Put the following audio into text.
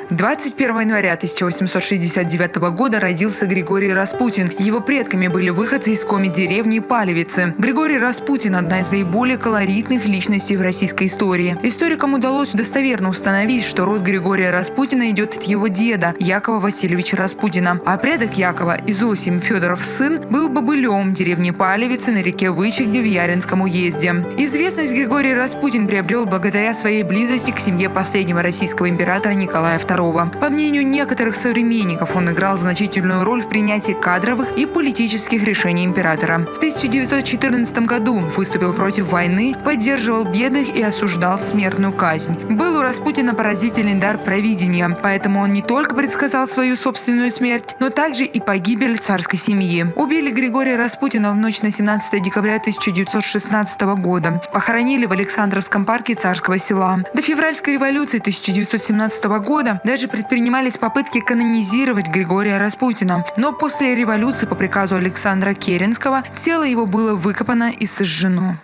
21 января 1869 года родился Григорий Распутин. Его предками были выходцы из коми-деревни Палевицы. Григорий Распутин – одна из наиболее колоритных личностей в российской истории. Историкам удалось достоверно установить, что род Григория Распутина идет от его деда Якова Васильевича Распутина, а предок Якова, Изосим Федоров сын, был бобылем деревни Палевицы на реке Вычегде в Яринском уезде. Известность Григорий Распутин приобрел благодаря своей близости к семье последнего российского императора Николая II. По мнению некоторых современников, он играл значительную роль в принятии кадровых и политических решений императора. В 1914 году выступил против войны, поддерживал бедных и осуждал смертную казнь. Был у Распутина поразительный дар провидения, поэтому он не только предсказал свою собственную смерть, но также и погибель царской семьи. Убили Григория Распутина в ночь на 17 декабря 1916 года. Похоронили в Александровском парке Царского Села. До февральской революции 1917 года даже предпринимались попытки канонизировать Григория Распутина. Но после революции по приказу Александра Керенского тело его было выкопано и сожжено.